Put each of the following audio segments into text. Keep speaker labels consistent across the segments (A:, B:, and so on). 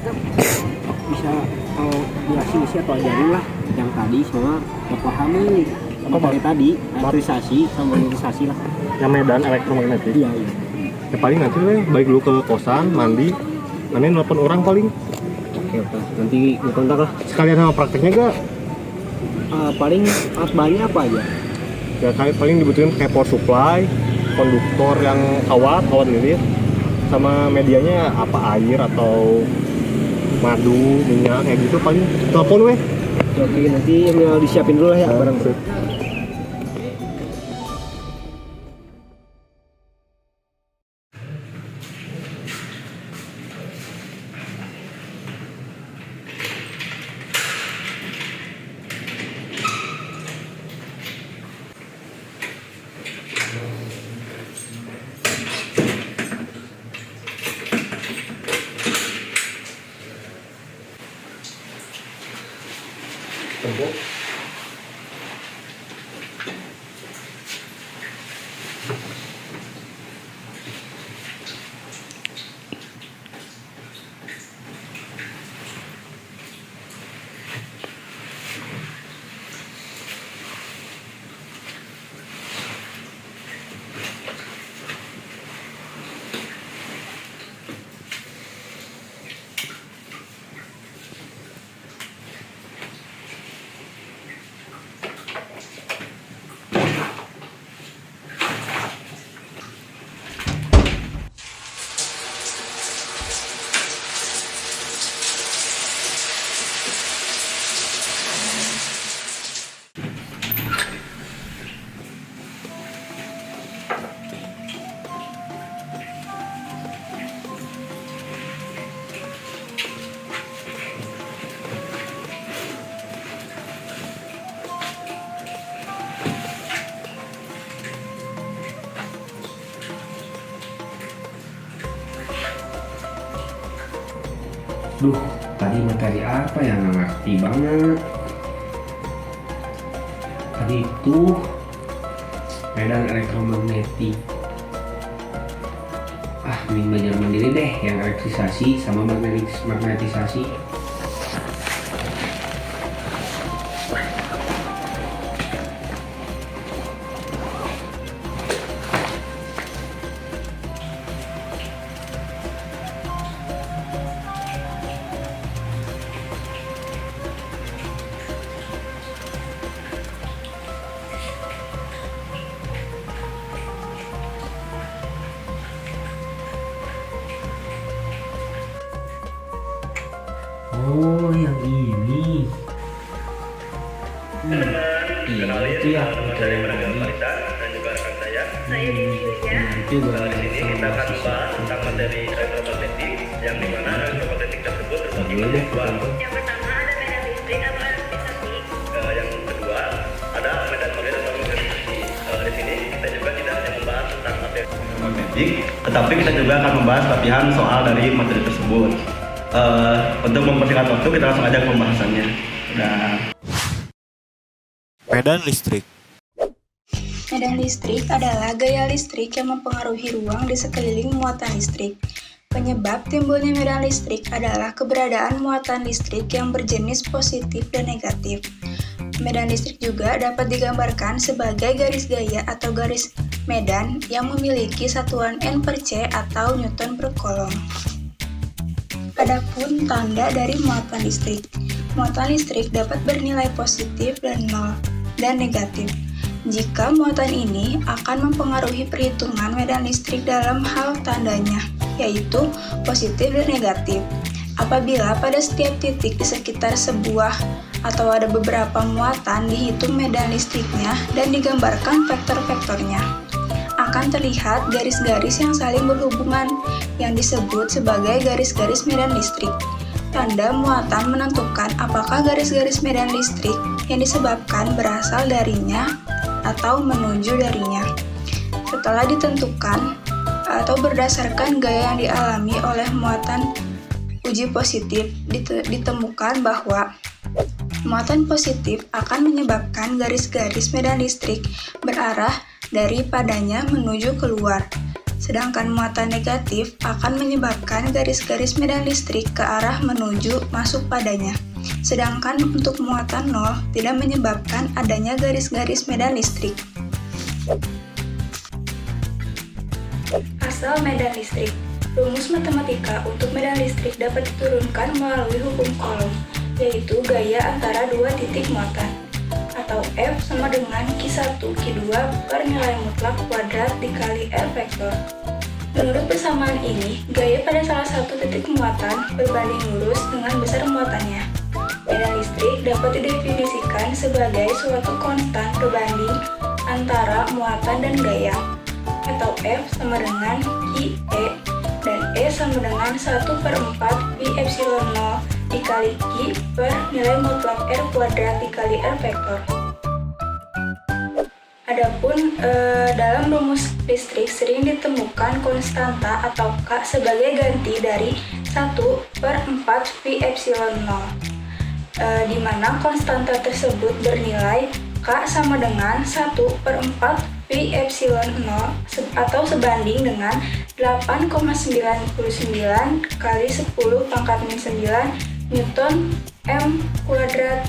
A: Bisa jelasin sih atau ajarin lah yang tadi semua kepahami sama tadi elektrisasi sama magnetisasi lah
B: yang medan elektromagnetik.
A: iya.
B: Ya paling nanti balik dulu ke kosan, mandi, nanti nelpon orang paling.
A: Oke, nanti gue kontak lah.
B: Sekalian sama prakteknya gak?
A: Paling banyak apa aja?
B: Ya kayak paling dibutuhin kayak power supply, konduktor yang kawat lilit, sama medianya apa, air atau madu, minyak kayak gitu paling. Telepon weh.
A: Oke, nanti tinggal disiapin dulu lah ya barang.
C: Duh, tadi materi apa yang nggak ngerti banget. Tadi itu medan elektromagnetik. Mending belajar mandiri deh yang elektrisasi sama magnetisasi. Oh, yang ini. Iya itu ya, materi yang tadi.
D: Dan juga rekan saya.
C: Itu
D: Di sini kita akan membahas tentang materi elektromagnetik yang dimana elektromagnetik tersebut terbagi menjadi dua.
E: Yang pertama ada medan listrik atau elektrisasi.
D: Yang kedua ada medan magnet atau magnetisasi. Di sini kita juga tidak hanya membahas tentang materi magnetik, tetapi kita juga akan membahas latihan soal dari materi tersebut. Untuk mempersingkat waktu kita langsung aja ke pembahasannya.
F: Medan listrik.
E: Medan listrik adalah gaya listrik yang mempengaruhi ruang di sekeliling muatan listrik. Penyebab timbulnya medan listrik adalah keberadaan muatan listrik yang berjenis positif dan negatif. Medan listrik juga dapat digambarkan sebagai garis gaya atau garis medan yang memiliki satuan N/C atau Newton per kolom. Adapun tanda dari muatan listrik. Muatan listrik dapat bernilai positif dan negatif. Jika muatan ini akan mempengaruhi perhitungan medan listrik dalam hal tandanya, yaitu positif dan negatif. Apabila pada setiap titik di sekitar sebuah atau ada beberapa muatan dihitung medan listriknya dan digambarkan vektor-vektornya, akan terlihat garis-garis yang saling berhubungan yang disebut sebagai garis-garis medan listrik. Tanda muatan menentukan apakah garis-garis medan listrik yang disebabkan berasal darinya atau menuju darinya. Setelah ditentukan atau berdasarkan gaya yang dialami oleh muatan uji positif, ditemukan bahwa muatan positif akan menyebabkan garis-garis medan listrik berarah dari padanya menuju keluar, Sedangkan muatan negatif akan menyebabkan garis-garis medan listrik ke arah menuju masuk padanya. Sedangkan untuk muatan nol tidak menyebabkan adanya garis-garis medan listrik. Asal medan listrik. Rumus matematika untuk medan listrik dapat diturunkan melalui hukum Coulomb, yaitu gaya antara dua titik muatan, atau F sama dengan Q1 Q2 per nilai mutlak kuadrat dikali R vektor. Menurut persamaan ini, gaya pada salah satu titik muatan berbanding lurus dengan besar muatannya. Medan listrik dapat didefinisikan sebagai suatu konstan berbanding antara muatan dan gaya, atau F sama dengan Q E dan E sama dengan 1/4 Pi epsilon 0 dikali Q per nilai mutlak R kuadrat dikali R vektor. Adapun dalam rumus listrik sering ditemukan konstanta atau K sebagai ganti dari 1/4 Pi epsilon 0, di mana konstanta tersebut bernilai K sama dengan 1/4 Pi epsilon 0 atau sebanding dengan 8,99 kali 10 pangkat min 9 Newton M kuadrat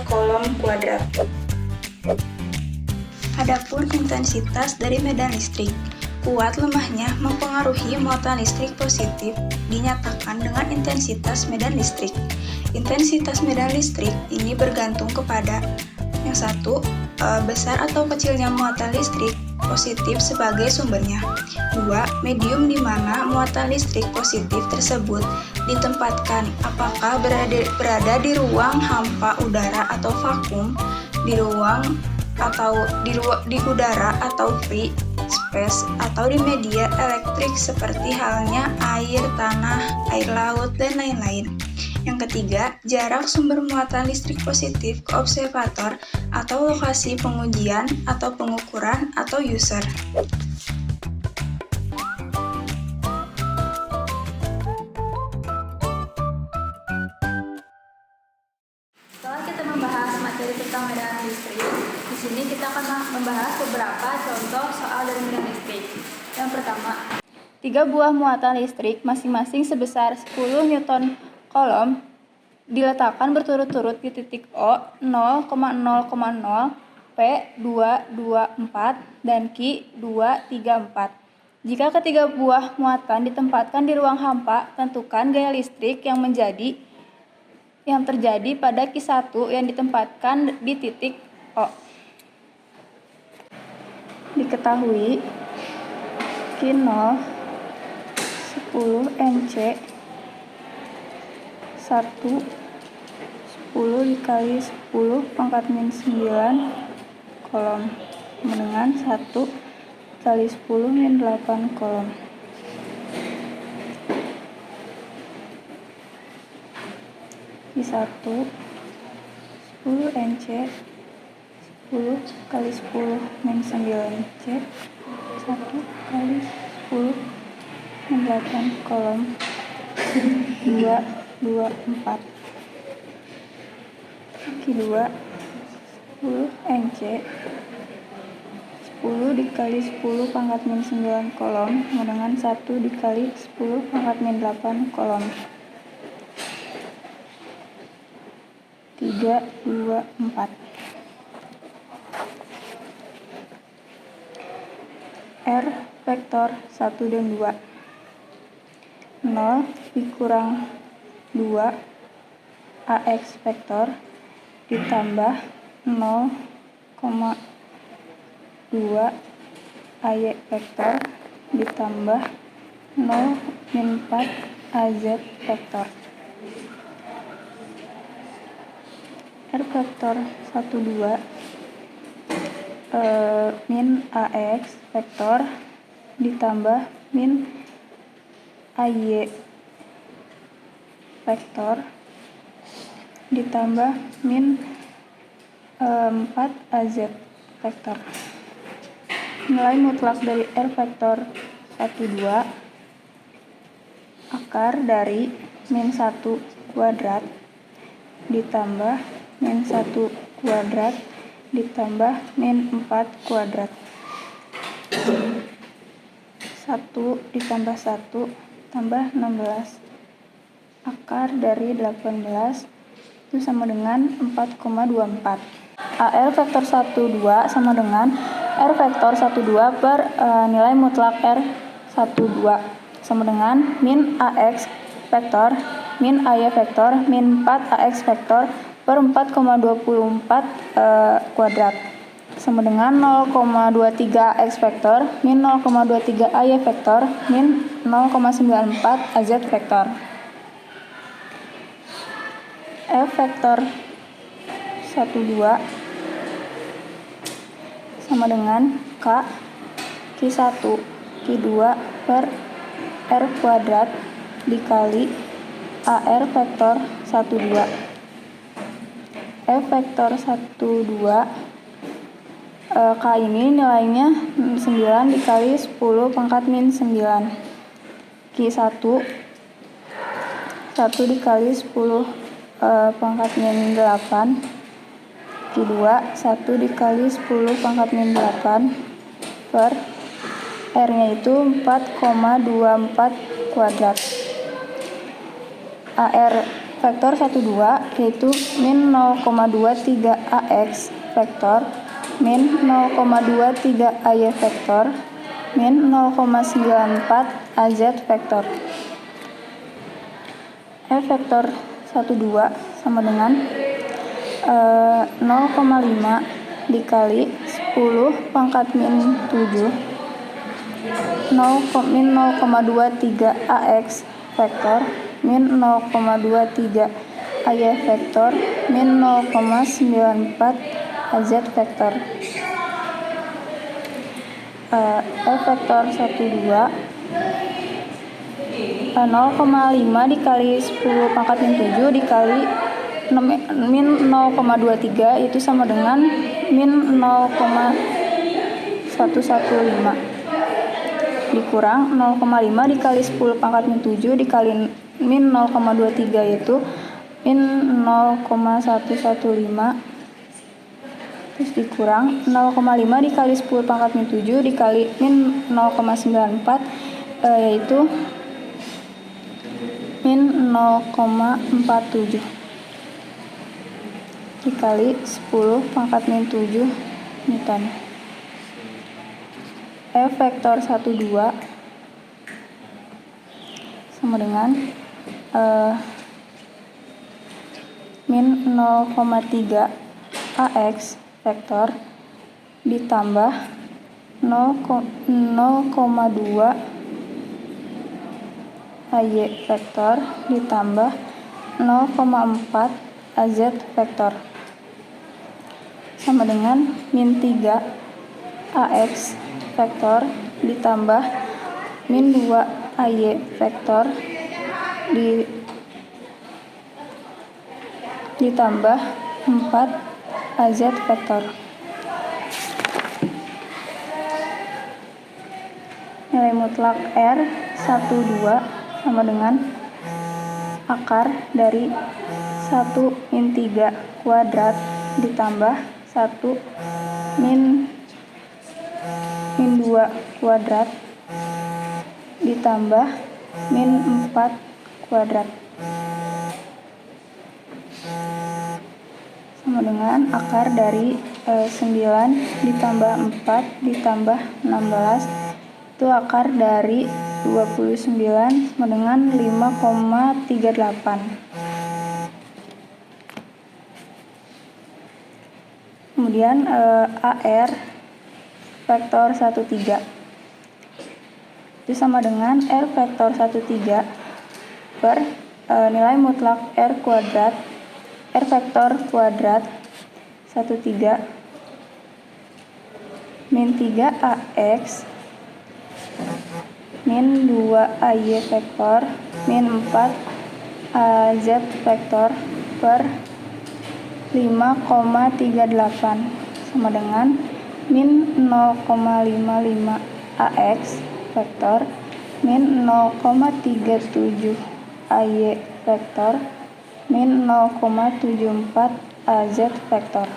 E: Coulomb kuadrat. Adapun intensitas dari medan listrik, kuat lemahnya mempengaruhi muatan listrik positif dinyatakan dengan intensitas medan listrik. Intensitas medan listrik ini bergantung kepada yang satu, besar atau kecilnya muatan listrik positif sebagai sumbernya. 2. Medium di mana muatan listrik positif tersebut ditempatkan, apakah berada di ruang hampa udara atau vakum, di ruang atau di udara atau free space, atau di media elektrik seperti halnya air, tanah, air laut, dan lain-lain. Yang ketiga, jarak sumber muatan listrik positif ke observator atau lokasi pengujian atau pengukuran atau user. Setelah kita membahas materi tentang medan listrik, di sini kita akan membahas beberapa contoh soal dari medan listrik. Yang pertama, 3 buah muatan listrik masing-masing sebesar 10 Newton Coulomb diletakkan berturut-turut di titik O 0,0,0, P 224, dan Q 234. Jika ketiga buah muatan ditempatkan di ruang hampa, tentukan gaya listrik yang terjadi pada Q1 yang ditempatkan di titik O. Diketahui Q0 10 Nc 10 dikali 10 pangkat min 9 Coulomb dengan 1 kali 10 min 8 Coulomb. Q1 10 Nc 10 kali 10 min 9 C 1 kali 10 min 8 Coulomb 224. Q2 10 Nc 10 dikali 10 pangkat min 9 Coulomb dengan 1 dikali 10 pangkat min 8 Coulomb. 3, 2, 4. R vektor 1 dan 2. 0 dikurang 2 AX vektor ditambah 0,2 AY vektor ditambah 0 min 4 AZ vektor. R vektor 1, 2 min AX vektor ditambah min AY vektor ditambah min 4 AZ vektor. Nilai mutlak dari R vektor 1, 2 akar dari min 1 kuadrat ditambah min 1 kuadrat ditambah min 4 kuadrat 1 ditambah 1 tambah 16. Akar dari 18 itu sama dengan 4,24. AR vektor 12 sama dengan R vektor 12 per nilai mutlak R 12 sama dengan min AX vektor min AY vektor min 4 AX vektor per 4,24 kuadrat sama dengan 0,23 AX vektor min 0,23 AY vektor min 0,94 AZ vektor. F vektor 12 sama dengan K Q1 Q2 per R kuadrat dikali AR vektor 12. F vektor 12 K ini nilainya 9 dikali 10 pangkat min 9. Q1 1 dikali 10 pangkat min 8. Q2 1 dikali 10 pangkat min 8 per R nya itu 4,24 kuadrat. AR vektor 12 yaitu min 0,23 AX vektor min 0,23 AY vektor min 0,94 AZ vektor. F vektor 12 sama dengan 0,5 dikali 10 pangkat min 7 min 0,23 AX vektor min 0,23 AY vektor min 0,94 AZ vektor. F vektor 12 0,5 dikali 10 pangkat min 7 dikali min 0,23 itu sama dengan min 0,115 dikurang 0,5 dikali 10 pangkat min 7 dikali min 0,23 itu min 0,115 terus dikurang 0,5 dikali 10 pangkat min 7 dikali min 0,94 yaitu min 0,47 dikali 10 pangkat min 7 Newton. F vektor 12 sama dengan min 0,3 AX vektor ditambah 0,2 AY vektor ditambah 0,4 AZ vektor sama dengan min 3 AX vektor ditambah min 2 AY vektor ditambah 4 AZ vektor. Nilai mutlak R 12 sama dengan akar dari 1 min 3 kuadrat ditambah 1 min 2 kuadrat ditambah min 4 kuadrat sama dengan akar dari 9 ditambah 4 ditambah 16 itu akar dari 29 sama dengan 5,38. Kemudian AR vektor 13 itu sama dengan R vektor 13 per nilai mutlak R kuadrat R vektor kuadrat 13 min 3 AX min 2 AY vektor min 4 AZ vektor per 5,38 sama dengan min 0,55 AX vektor min 0,37 AY vektor min 0,74 AZ vektor.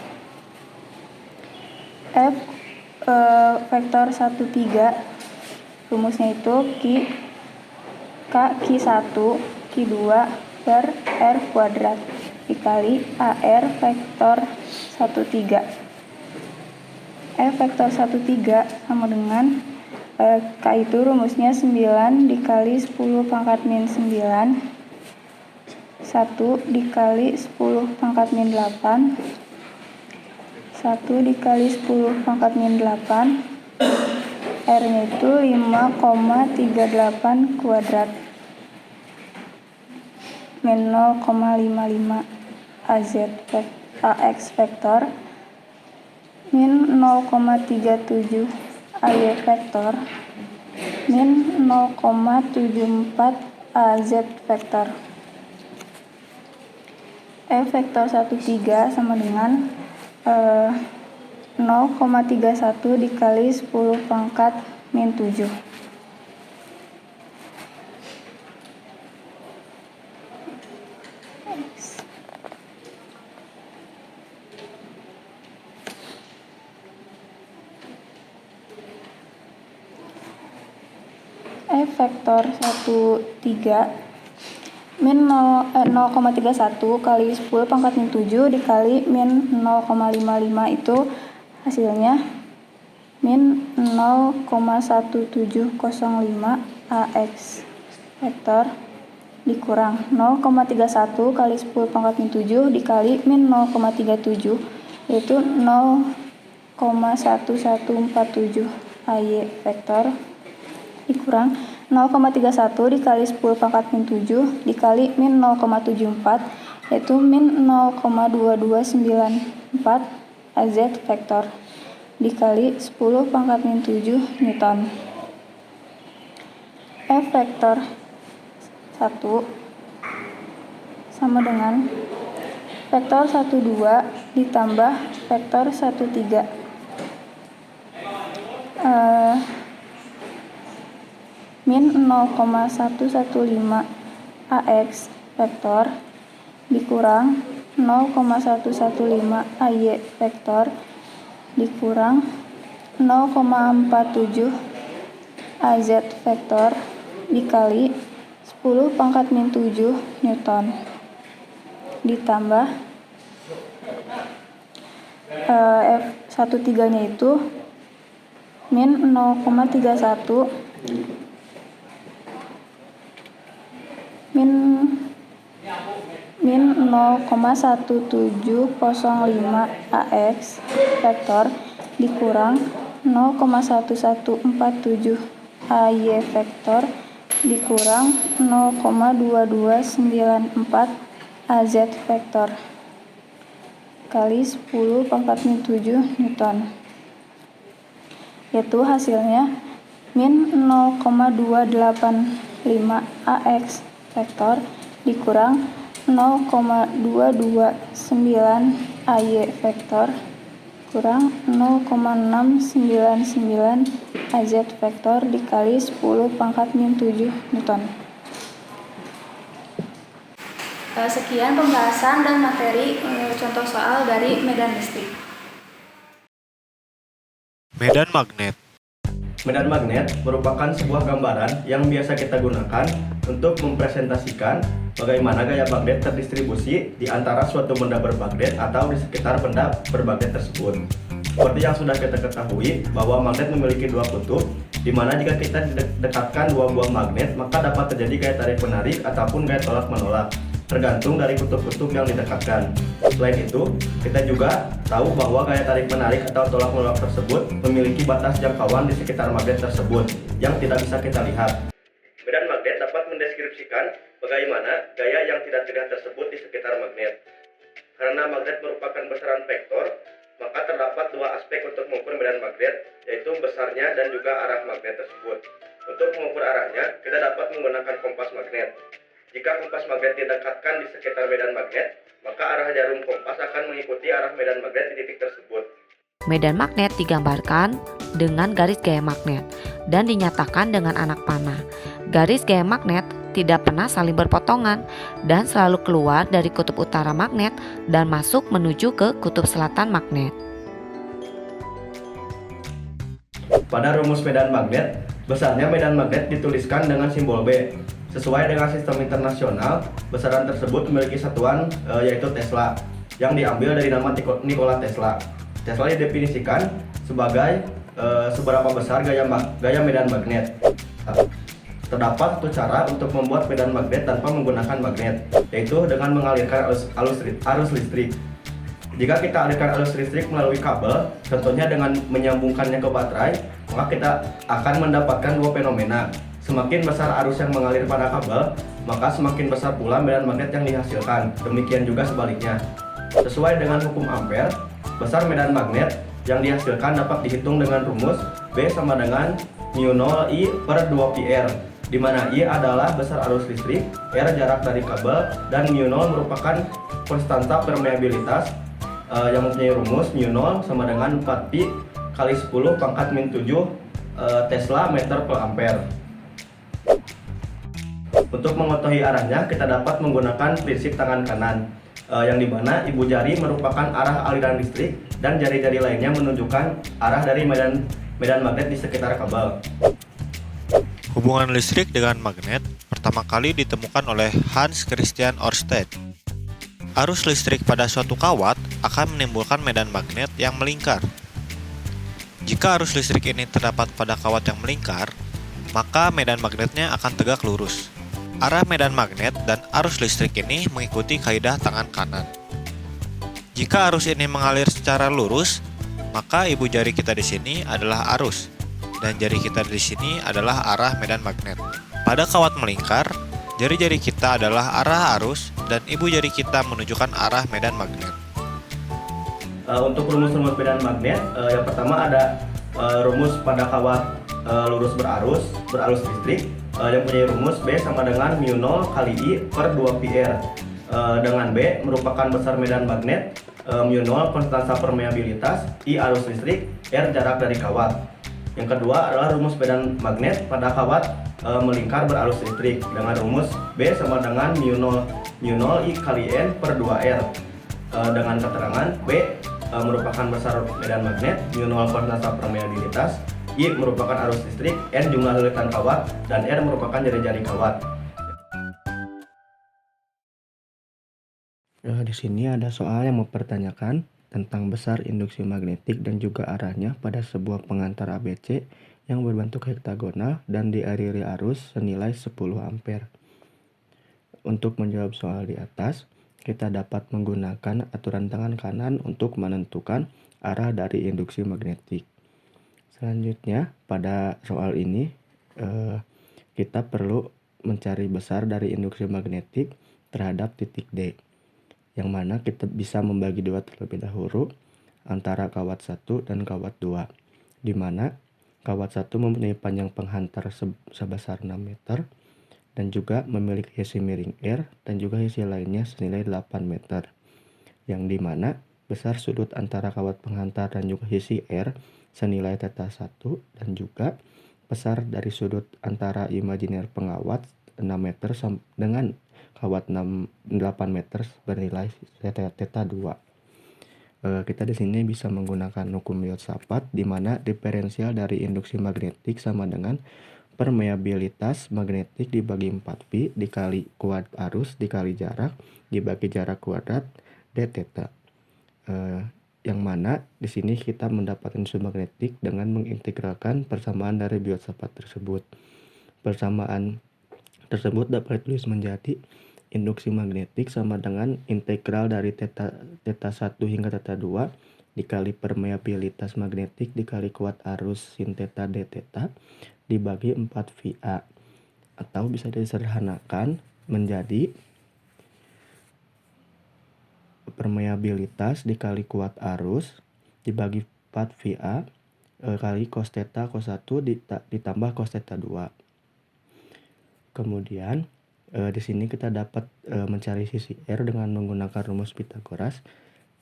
E: F vektor 13 Rumusnya itu Q1 Q2 per R kuadrat dikali AR vektor 13. F vektor 13 sama dengan K itu rumusnya 9 dikali 10 pangkat min 9 1 dikali 10 pangkat min 8 1 dikali 10 pangkat min 8 R nya itu 5,38 kuadrat min 0,55 AX vektor min 0,37 AY vektor min 0,74 AZ vektor. F vektor 13 sama dengan 0,31 dikali 10 pangkat min 7. F vektor 13 min 0,31 kali 10 pangkat min 7 dikali min 0,55 itu hasilnya min 0,1705 AX vektor dikurang 0,31 kali 10 pangkat min 7 dikali min 0,37 yaitu 0,1147 AY vektor dikurang 0,31 dikali 10 pangkat min 7 dikali min 0,74 yaitu min 0,2294 AZ vektor dikali 10 pangkat min 7 Newton. F vektor 1 sama dengan vektor 12 ditambah vektor 13 min 0,115 AX vektor dikurang 0,115 AY vektor dikurang 0,47 AZ vektor dikali 10 pangkat min 7 Newton ditambah F13 nya itu min 0,31 min 0,1705 AX vektor dikurang 0,1147 AY vektor dikurang 0,2294 AZ vektor kali 10 pangkat min 7 Newton, yaitu hasilnya min 0,285 AX vektor dikurang 0,229 AY vektor kurang 0,699 AZ vektor dikali 10 pangkat min 7 Newton. Sekian pembahasan dan materi contoh soal dari medan listrik.
F: Medan magnet.
D: Medan magnet merupakan sebuah gambaran yang biasa kita gunakan untuk mempresentasikan bagaimana gaya magnet terdistribusi di antara suatu benda bermagnet atau di sekitar benda bermagnet tersebut. Seperti yang sudah kita ketahui bahwa magnet memiliki dua kutub, di mana jika kita dekatkan dua buah magnet maka dapat terjadi gaya tarik menarik ataupun gaya tolak menolak, tergantung dari kutub-kutub yang didekatkan. Selain itu, kita juga tahu bahwa gaya tarik menarik atau tolak menolak tersebut memiliki batas jangkauan di sekitar magnet tersebut yang tidak bisa kita lihat. Medan magnet dapat mendeskripsikan bagaimana gaya yang tidak terlihat tersebut di sekitar magnet. Karena magnet merupakan besaran vektor, maka terdapat dua aspek untuk mengukur medan magnet, yaitu besarnya dan juga arah magnet tersebut. Untuk mengukur arahnya, kita dapat menggunakan kompas magnet. Jika kompas magnet didekatkan di sekitar medan magnet, maka arah jarum kompas akan mengikuti arah medan magnet di titik tersebut.
G: Medan magnet digambarkan dengan garis gaya magnet dan dinyatakan dengan anak panah. Garis gaya magnet tidak pernah saling berpotongan dan selalu keluar dari kutub utara magnet dan masuk menuju ke kutub selatan magnet.
D: Pada rumus medan magnet, Besarnya medan magnet dituliskan dengan simbol B. Sesuai dengan sistem internasional, besaran tersebut memiliki satuan yaitu Tesla, yang diambil dari nama Nikola Tesla. Tesla didefinisikan sebagai seberapa besar gaya medan magnet. Terdapat satu cara untuk membuat medan magnet tanpa menggunakan magnet, yaitu dengan mengalirkan arus listrik. Jika kita alirkan arus listrik melalui kabel, contohnya dengan menyambungkannya ke baterai, maka kita akan mendapatkan dua fenomena. Semakin besar arus yang mengalir pada kabel, maka semakin besar pula medan magnet yang dihasilkan. Demikian juga sebaliknya. Sesuai dengan hukum Ampere, besar medan magnet yang dihasilkan dapat dihitung dengan rumus B sama dengan mu0 I per 2 pi R, di mana I adalah besar arus listrik, R jarak dari kabel, dan mu0 merupakan konstanta permeabilitas yang mempunyai rumus mu0 sama dengan 4 pi kali 10 pangkat min 7 Tesla meter per ampere. Untuk mengetahui arahnya, kita dapat menggunakan prinsip tangan kanan, yang dimana ibu jari merupakan arah aliran listrik dan jari-jari lainnya menunjukkan arah dari medan magnet di sekitar kabel.
F: Hubungan listrik dengan magnet pertama kali ditemukan oleh Hans Christian Ørsted. Arus listrik pada suatu kawat akan menimbulkan medan magnet yang melingkar. Jika arus listrik ini terdapat pada kawat yang melingkar, maka medan magnetnya akan tegak lurus. Arah medan magnet dan arus listrik ini mengikuti kaidah tangan kanan. Jika arus ini mengalir secara lurus, maka ibu jari kita di sini adalah arus, dan jari kita di sini adalah arah medan magnet. Pada kawat melingkar, jari-jari kita adalah arah arus, dan ibu jari kita menunjukkan arah medan magnet.
D: Untuk rumus-rumus medan magnet, yang pertama ada rumus pada kawat lurus berarus listrik, yang punya rumus B sama dengan mu0 kali I per 2 pi R, dengan B merupakan besar medan magnet, mu0 konstanta permeabilitas, I arus listrik, R jarak dari kawat. Yang kedua adalah rumus medan magnet pada kawat melingkar berarus listrik, dengan rumus B sama dengan mu0 I kali N per 2R, dengan keterangan B merupakan besar medan magnet, mu0 konstanta permeabilitas, I merupakan arus listrik, N jumlah lilitan kawat, dan R merupakan jari-jari kawat.
A: Di sini ada soal yang mempertanyakan tentang besar induksi magnetik dan juga arahnya pada sebuah pengantar ABC yang berbentuk hektagonal dan dialiri arus senilai 10 ampere. Untuk menjawab soal di atas, kita dapat menggunakan aturan tangan kanan untuk menentukan arah dari induksi magnetik. Selanjutnya, pada soal ini kita perlu mencari besar dari induksi magnetik terhadap titik D, yang mana kita bisa membagi dua terlebih dahulu antara kawat 1 dan kawat 2, di mana kawat 1 mempunyai panjang penghantar sebesar 6 meter dan juga memiliki hisi miring R dan juga hisi lainnya senilai 8 meter, yang di mana besar sudut antara kawat penghantar dan juga hisi R senilai θ1, dan juga besar dari sudut antara imajiner pengawat 6 meter dengan kawat 8 meter bernilai θ2. Kita di sini bisa menggunakan hukum Biot-Savart, di mana diferensial dari induksi magnetik sama dengan permeabilitas magnetik dibagi 4pi dikali kuadrat arus dikali jarak dibagi jarak kuadrat dθ. Yang mana di sini kita mendapatkan induksi magnetik dengan mengintegralkan persamaan dari Biot-Savart tersebut. Persamaan tersebut dapat ditulis menjadi induksi magnetik sama dengan integral dari θ1 hingga θ2 dikali permeabilitas magnetik dikali kuat arus sin θ dθ dibagi 4VA, atau bisa disederhanakan menjadi permeabilitas dikali kuat arus dibagi 4VA kali cos θ cos 1 ditambah cos θ2. Kemudian di sini kita dapat mencari sisi R dengan menggunakan rumus Pythagoras,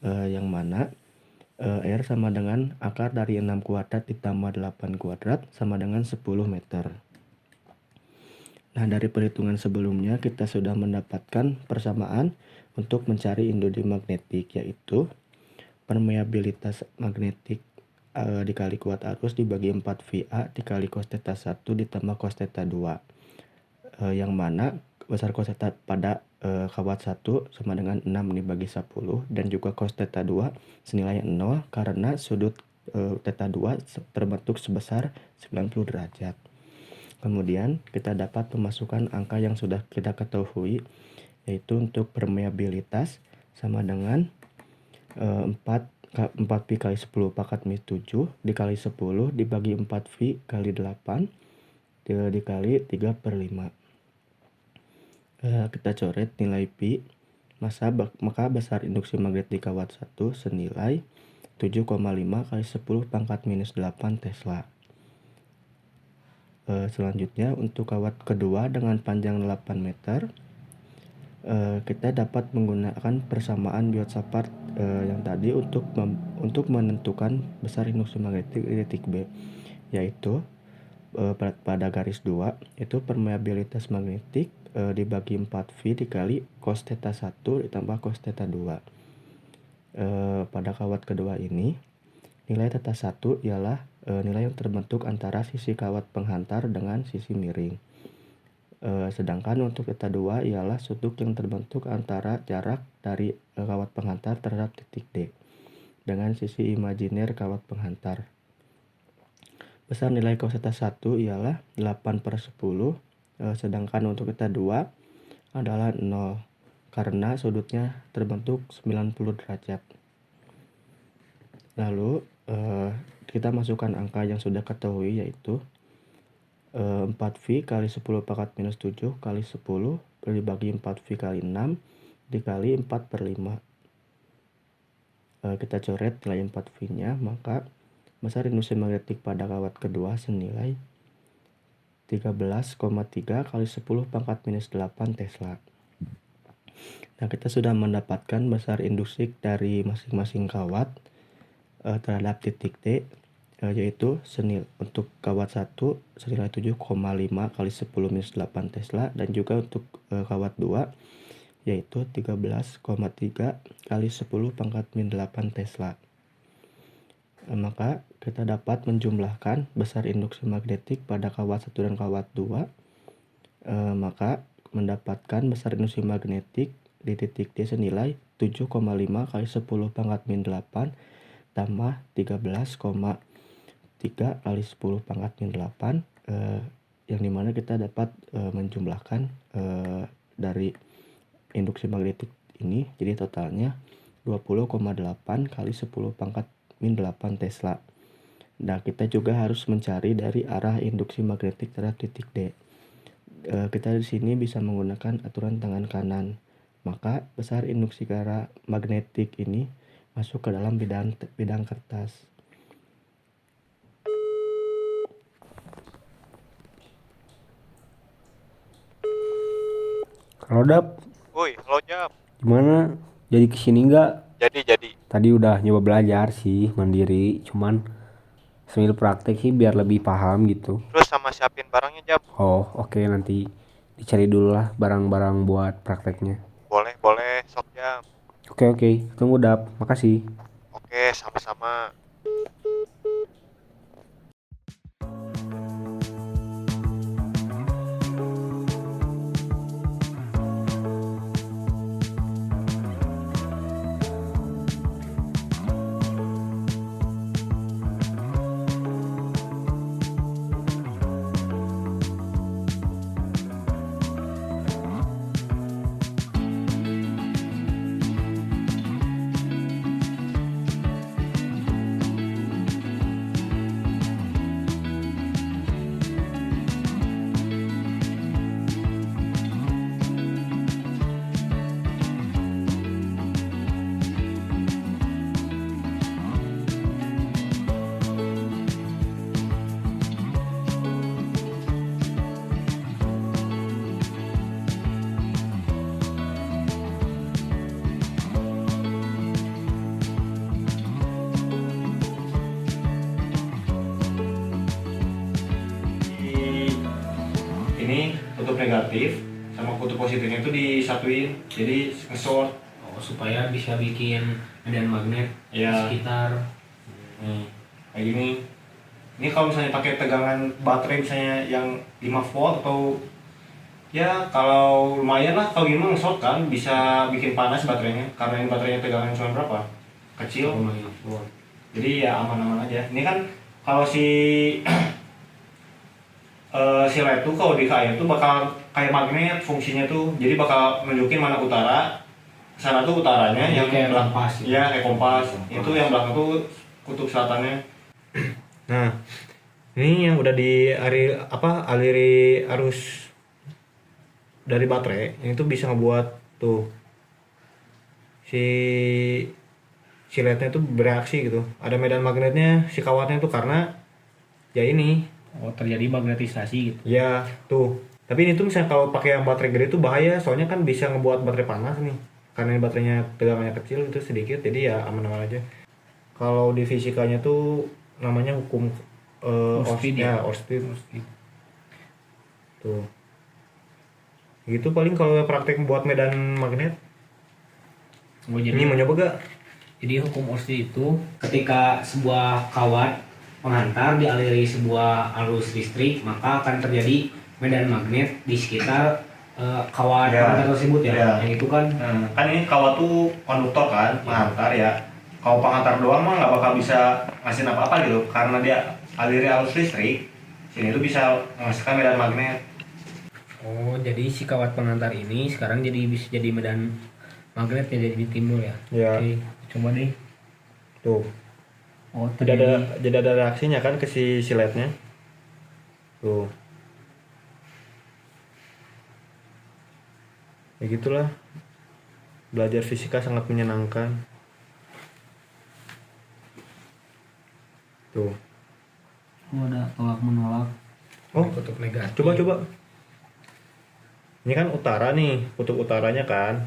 A: yang mana R sama dengan akar dari 6 kuadrat ditambah 8 kuadrat sama dengan 10 meter. Nah, dari perhitungan sebelumnya kita sudah mendapatkan persamaan untuk mencari induksi magnetik, yaitu permeabilitas magnetik dikali kuat arus dibagi 4 VA dikali cos theta 1 ditambah cos theta 2. Yang mana besar cos theta pada kawat 1 sama dengan 6 dibagi 10 dan juga cos theta 2 senilai 0 karena sudut theta 2 terbentuk sebesar 90 derajat. Kemudian kita dapat memasukkan angka yang sudah kita ketahui, yaitu untuk permeabilitas sama dengan 4 pi kali 10 pangkat minus 7 dikali 10 dibagi 4 pi kali 8 dikali 3/5. Kita coret nilai pi, maka besar induksi magnet di kawat 1 senilai 7,5 kali 10 pangkat minus 8 Tesla. Selanjutnya untuk kawat kedua dengan panjang 8 meter, kita dapat menggunakan persamaan Biot-Savart yang tadi untuk menentukan besar induksi magnetik di titik B, yaitu pada garis 2 itu permeabilitas magnetik dibagi 4 V dikali cos theta 1 ditambah cos theta 2. Pada kawat kedua ini nilai theta 1 ialah nilai yang terbentuk antara sisi kawat penghantar dengan sisi miring. Sedangkan untuk theta 2 ialah sudut yang terbentuk antara jarak dari kawat penghantar terhadap titik D dengan sisi imajiner kawat penghantar. Besar nilai cos theta 1 ialah 8/10, sedangkan untuk theta 2 adalah 0 karena sudutnya terbentuk 90 derajat. Lalu kita masukkan angka yang sudah ketahui, yaitu 4 V kali 10 pangkat minus 7 kali 10 dibagi 4 V kali 6 dikali 4/5. Kita coret nilai 4 V nya, maka besar induksi magnetik pada kawat kedua senilai 13,3 kali 10 pangkat minus 8 Tesla. Nah, kita sudah mendapatkan besar induksi dari masing-masing kawat terhadap titik D, yaitu untuk kawat 1 senilai 7,5 kali 10 minus 8 Tesla dan juga untuk kawat 2 yaitu 13,3 kali 10 pangkat min 8 Tesla. Maka kita dapat menjumlahkan besar induksi magnetik pada kawat 1 dan kawat 2, maka mendapatkan besar induksi magnetik di titik D senilai 7,5 kali 10 pangkat min 8 tambah 13,3 kali 10 pangkat min 8, yang dimana kita dapat menjumlahkan dari induksi magnetik ini, jadi totalnya 20,8 kali 10 pangkat min 8 Tesla. Nah, kita juga harus mencari dari arah induksi magnetik terhadap titik D. Kita di sini bisa menggunakan aturan tangan kanan, maka besar induksi ke arah magnetik ini masuk ke dalam bidang kertas.
H: Halo Dap,
F: Woi, halo Jam.
H: gimana? Jadi kesini nggak?
F: Jadi.
H: Tadi udah nyoba belajar sih mandiri, cuman sambil praktek sih biar lebih paham gitu.
F: Terus sama siapin barangnya Jam.
H: Oh oke, nanti dicari dulu lah barang-barang buat prakteknya.
F: Boleh, sok Jam.
H: Oke, tunggu Dap, makasih.
F: Oke, sama-sama.
B: Ini kutub negatif sama kutub positifnya itu disatuin, jadi nge-short.
H: Oh, supaya bisa bikin medan magnet
B: Ya.
H: sekitar.
B: kayak gini. Ini kalau misalnya pakai tegangan baterai misalnya yang 5 volt atau ya kalau lumayan lah, kalau gini mah nge-short kan, bisa bikin panas baterainya karena ini baterainya tegangan cuma berapa? Kecil. Jadi ya aman-aman aja. Ini kan kalau si si LED tuh kalau di air tuh bakal kayak magnet fungsinya tuh. Jadi bakal nunjukin mana utara. Sana tuh utaranya, yang
H: kayak
B: belakang
H: kompas gitu.
B: ya kayak kompas. Itu yang belakang tuh kutub selatannya. Nah, ini yang udah aliri arus dari baterai, ini tuh bisa ngebuat tuh si LED-nya tuh bereaksi gitu. Ada medan magnetnya si kawatnya tuh karena ya ini.
H: Oh, terjadi magnetisasi gitu.
B: Ya, tuh. Tapi ini tuh misalnya kalau pakai yang baterai gede tuh bahaya, soalnya kan bisa ngebuat baterai panas nih. Karena ini baterainya tegangannya kecil itu sedikit, jadi ya aman-aman aja. Kalau di fisikanya tuh namanya hukum
H: Ørsted ya?
B: Ørsted. Tuh. Gitu paling kalau praktek buat medan magnet.
H: Oh,
B: Ini mau nyoba gak?
H: jadi hukum Ørsted itu ketika sebuah kawat penghantar dialiri sebuah arus listrik, maka akan terjadi medan magnet di sekitar kawat
B: Ya.
H: penghantar tersebut ya.
B: Ya.
H: Yang itu kan
B: Kan ini kawat tuh konduktor kan, penghantar ya. Kalau penghantar doang mah nggak bakal bisa ngasih apa-apa gitu, karena dia aliri arus listrik. Sini tuh bisa menghasilkan medan magnet.
H: oh, jadi si kawat penghantar ini sekarang bisa jadi medan magnet ya, jadi timbul ya.
B: Ya.
H: Oke, coba deh.
B: Tuh.
H: Oh,
B: Jadi ada reaksinya kan ke si LED-nya. Tuh. Ya gitulah. Belajar fisika sangat menyenangkan. Tuh.
H: Oh, ada tolak menolak.
B: Oh,
H: Kutub negatif.
B: coba. Ini kan utara nih, kutub utaranya kan.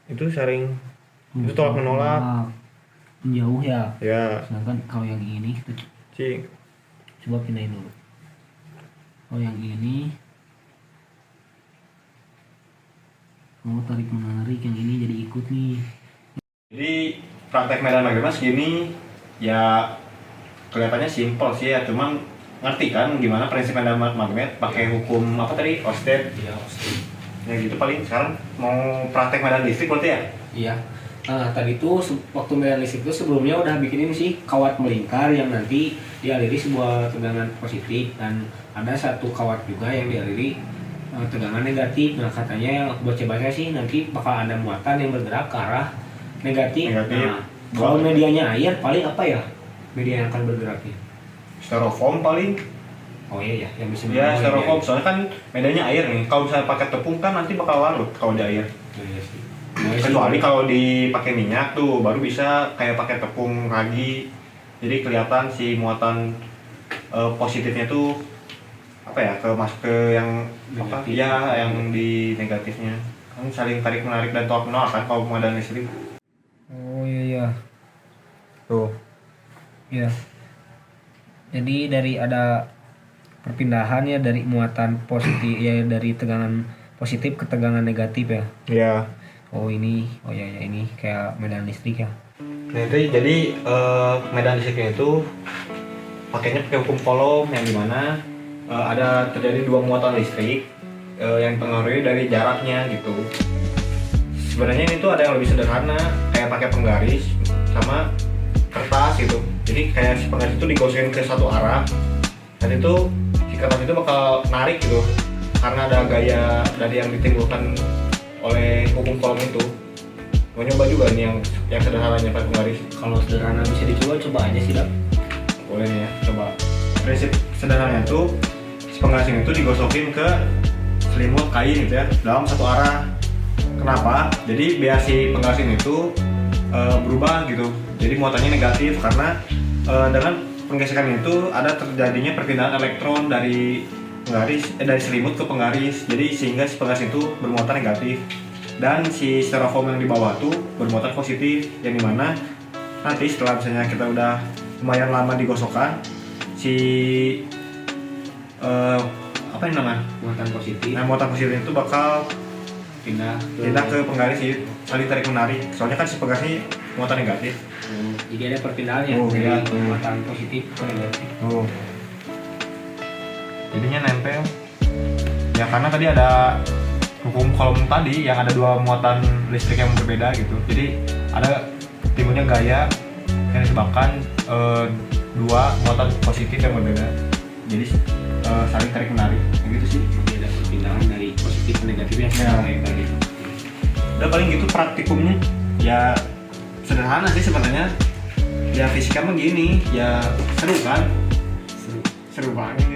B: Itu sering itu tolak menolak.
H: Jauh ya.
B: Ya,
H: Sedangkan kalau yang ini kita
B: si
H: coba pindahin dulu. Kalau yang ini tarik menarik, yang ini jadi ikut nih.
B: Jadi praktek medan magnet mas gini ya kelihatannya simpel sih ya, cuman ngerti kan gimana prinsip medan magnet pakai hukum apa tadi Ørsted.
H: Iya,
B: Ya gitu paling sekarang mau praktek medan listrik berarti ya.
H: iya. Nah, tadi tuh waktu medan listrik itu sebelumnya udah bikinin sih kawat melingkar yang nanti dialiri sebuah tegangan positif, dan ada satu kawat juga yang dialiri tegangan negatif. Nah, katanya baca-baca sih nanti bakal ada muatan yang bergerak ke arah negatif.
B: Negatif.
H: Nah, kalau medianya air paling apa ya media yang akan bergeraknya?
B: Styrofoam paling.
H: Oh iya ya, yang bisa
B: Ya
H: media
B: styrofoam
H: air.
B: soalnya kan medannya air nih. Kalau misalnya pakai tepung kan nanti bakal larut kalau di air.
H: Oh, iya sih.
B: Kecuali kalau dipakai minyak tuh baru bisa kayak pakai tepung ragi. Jadi kelihatan si muatan positifnya tuh apa ya ke yang apa
H: Negatif.
B: ya yang di negatifnya kan saling tarik menarik dan tolak menolak kan kalau medan listrik.
H: Oh iya.
B: Tuh.
H: Ya. Jadi dari ada perpindahan ya dari muatan positif ya, dari tegangan positif ke tegangan negatif ya.
B: Ya.
H: Oh ini, oh ya ini kayak medan listrik ya.
B: Nah itu jadi medan listriknya itu pakainya pakai hukum Coulomb yang dimana ada terjadi dua muatan listrik yang dipengaruhi dari jaraknya gitu. Sebenarnya ini tuh ada yang lebih sederhana kayak pakai penggaris sama kertas gitu. Jadi kayak si penggaris itu digosirin ke satu arah dan itu si kertas itu bakal narik gitu karena ada gaya dari yang ditimbulkan oleh hukum Coulomb itu. Mau nyoba juga nih yang sederhananya pakai penggaris.
H: Kalau sederhana bisa dicoba, coba aja sih Dap.
B: Boleh nih ya, coba. Prinsip sederhananya itu si penggaris itu digosokin ke selimut kain gitu ya dalam satu arah. Kenapa? Jadi biar si penggaris itu berubah gitu. Jadi muatannya negatif karena dengan penggesekan itu ada terjadinya perpindahan elektron dari dari selimut ke penggaris. Jadi sehingga si penggaris itu bermuatan negatif dan si styrofoam yang di bawah tuh bermuatan positif, yang dimana nanti setelah misalnya kita udah lumayan lama digosokkan si apa yang namanya
H: Muatan positif
B: muatan positif itu bakal
H: pindah
B: ke penggaris sih, saling tarik menarik. Soalnya kan si penggaris ini muatan negatif.
H: Jadi ada perpindahannya
B: Oh,
H: dari
B: iya.
H: muatan positif ke negatif.
B: Oh. Jadinya nempel. Ya karena tadi ada hukum Coulomb tadi yang ada dua muatan listrik yang berbeda gitu. Jadi ada timbulnya gaya yang disebabkan dua muatan positif yang berbeda. Jadi saling tarik menarik. Gitu sih.
H: Jadi ada perpindahan dari positif ke negatifnya kayak tadi.
B: Udah paling gitu praktikumnya. Ya sederhana sih sebenarnya. Ya fisika mah gini, ya seru kan? Seru banget.